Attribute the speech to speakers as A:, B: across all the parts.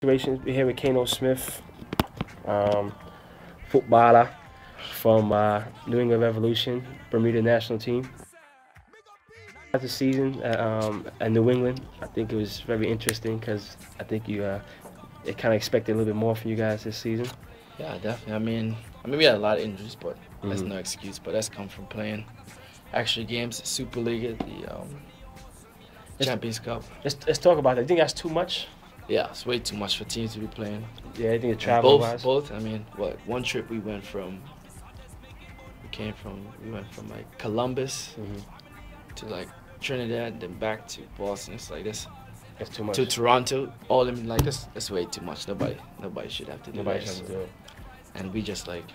A: We're here with Khano Smith, footballer from New England Revolution, Bermuda national team. After the season at New England, I think it was very interesting because I think it kind of expected a little bit more from you guys this season.
B: Yeah, definitely. I mean we had a lot of injuries, but that's no excuse. But that's come from playing extra games, the SUPERLIGA, the Champions Cup.
A: Let's talk about that. I think that's too much.
B: Yeah, it's way too much for teams to be playing.
A: Yeah, I think the travel wise.
B: Both. I mean, one trip we went from like Columbus to like Trinidad, then back to Boston. It's like this.
A: That's too much.
B: To Toronto, all of them like this. That's way too much. Nobody should have to do
A: Nobody
B: that.
A: should have to do it.
B: And we just like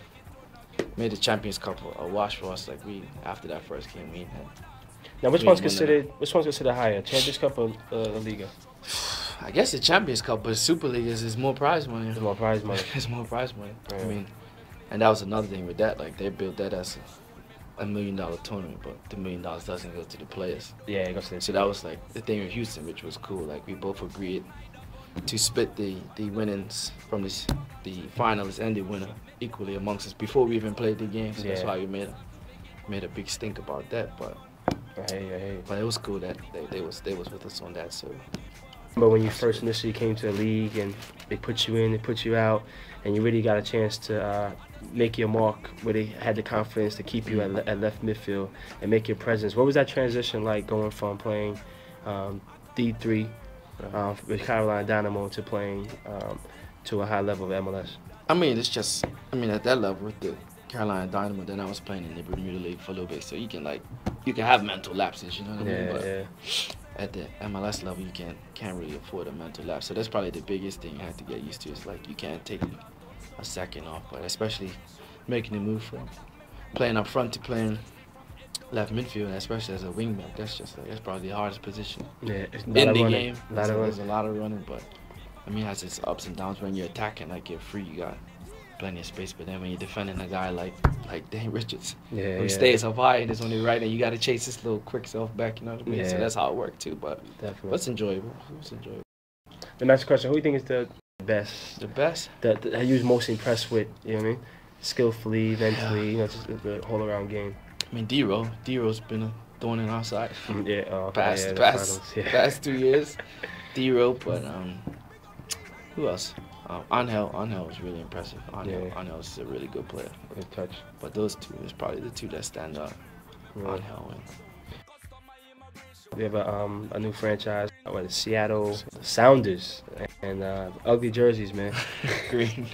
B: made the Champions Cup a wash for us. Like after that first game, we had.
A: Now, which one's considered higher, Champions Cup or Liga?
B: I guess the Champions Cup, but SUPERLIGA is more prize money.
A: It's more prize money.
B: It's more prize money.
A: Yeah.
B: I mean, and that was another thing with that. Like they built that as a $1 million tournament, but the $1 million doesn't go to the players.
A: Yeah, it goes to the
B: So that was like the thing with Houston, which was cool. Like we both agreed to split the winnings from the finalists and the winner equally amongst us before we even played the game. So that's why we made a big stink about that. But
A: but
B: it was cool that they was with us on that. So.
A: But when you first initially came to the league and they put you in, they put you out, and you really got a chance to make your mark, where they had the confidence to keep you at left midfield and make your presence. What was that transition like, going from playing D3 with Carolina Dynamo to playing to a high level of MLS?
B: I mean, it's just, at that level with the Carolina Dynamo, then I was playing in the Bermuda League for a little bit, so you can have mental lapses, you know what I mean? But at the MLS level, you can't really afford a mental lapse. So that's probably the biggest thing I had to get used to. Is like you can't take a second off, but especially making the move from playing up front to playing left midfield, especially as a wingback. That's probably the hardest position in the game. There's a lot of running, but I mean, it has its ups and downs. When you're attacking, like you're free, you got plenty of space. But then when you're defending a guy like Dan Richards, who stays up high and is on the right, and you got to chase this little quick self back, you know what I mean? So that's how it worked too. But it's enjoyable. It's enjoyable.
A: The next question: who do you think is the best?
B: The best?
A: That you was most impressed with? You know what I mean? Skillfully, mentally, you know, just the whole around game.
B: I mean, D-Ro's been a thorn in our side.
A: Past
B: 2 years. D-Ro, but who else? Angel was really impressive. Angel is a really good player.
A: Good touch.
B: But those two is probably the two that stand out.
A: Really?
B: Angel and
A: we have a new franchise with the Seattle Sounders and ugly jerseys, man.
B: Green.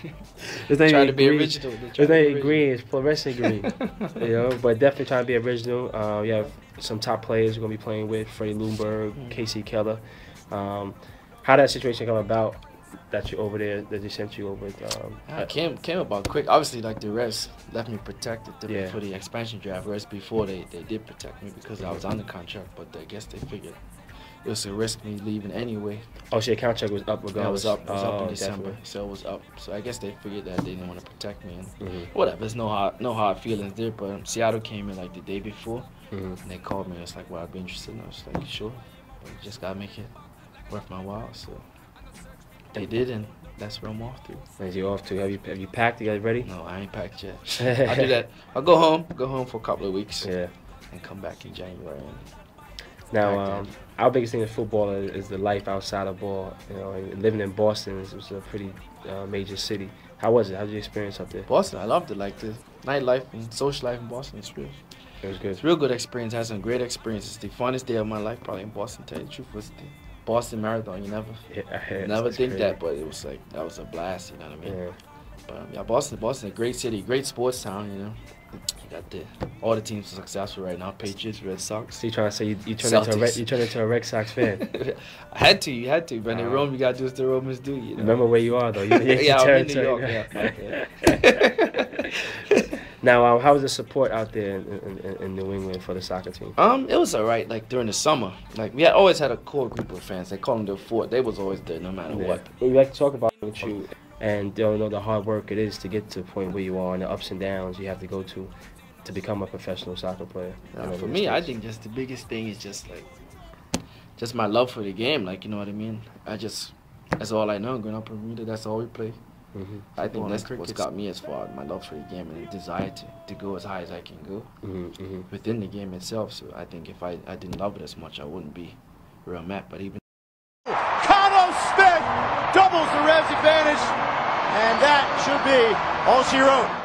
A: Trying
B: to be original.
A: It's not even green. It's fluorescent green. You know, but definitely trying to be original. We have some top players we're gonna be playing with: Freddie Lundberg, Casey Keller. How that situation come about? That you over there, that they sent you over.
B: It came about quick. Obviously, like the REVS left me protected for the expansion draft. Whereas before they did protect me because I was under contract, but I guess they figured it was a risk me leaving anyway.
A: Oh, so your contract was up regardless?
B: Yeah, it was up in December, so it was up. So I guess they figured that they didn't want to protect me. And whatever, there's no hard feelings there. But Seattle came in like the day before, and they called me. It's like, well, I'd be interested. And I was like, sure. But you just gotta make it worth my while. So. They did, and that's where I'm off to.
A: Where's you off to? Have you packed? You guys ready?
B: No, I ain't packed yet. I'll do that. I'll go home for a couple of weeks.
A: Yeah.
B: And come back in January.
A: Now, our biggest thing in football is the life outside of ball. You know, and living in Boston is a pretty major city. How was it? How did you experience up there?
B: Boston, I loved it. Like the nightlife and social life in Boston is real.
A: It was good.
B: It's a real good experience. I had some great experiences. The funnest day of my life, probably in Boston. To tell you the truth, was the Boston Marathon. You never think that, but it was like that was a blast. You know what I mean?
A: Yeah.
B: But yeah, Boston, a great city, great sports town. You know, you got all the teams are successful right now. Patriots, Red Sox.
A: So you trying to say you turned into a Red Sox fan?
B: You had to. When they Rome, you gotta do what the Romans do. You know?
A: Remember where you are though.
B: Yeah, I'm in New York. Yeah.
A: Now, how was the support out there in New England for the soccer team?
B: It was alright. Like during the summer, like we always had a core group of fans. They call them the Fort. They was always there, no matter what.
A: We like to talk about it with you, and they'll know the hard work it is to get to the point where you are, and the ups and downs you have to go to become a professional soccer player.
B: For me, I think just the biggest thing is just my love for the game. Like, you know what I mean? that's all I know. Growing up in Bermuda, that's all we play. I think that's what's got me as far as my love for the game and the desire to go as high as I can go within the game itself. So I think if I didn't love it as much, I wouldn't be where I'm at. But even
C: Khano Smith doubles the REVS advantage, and that should be all she wrote.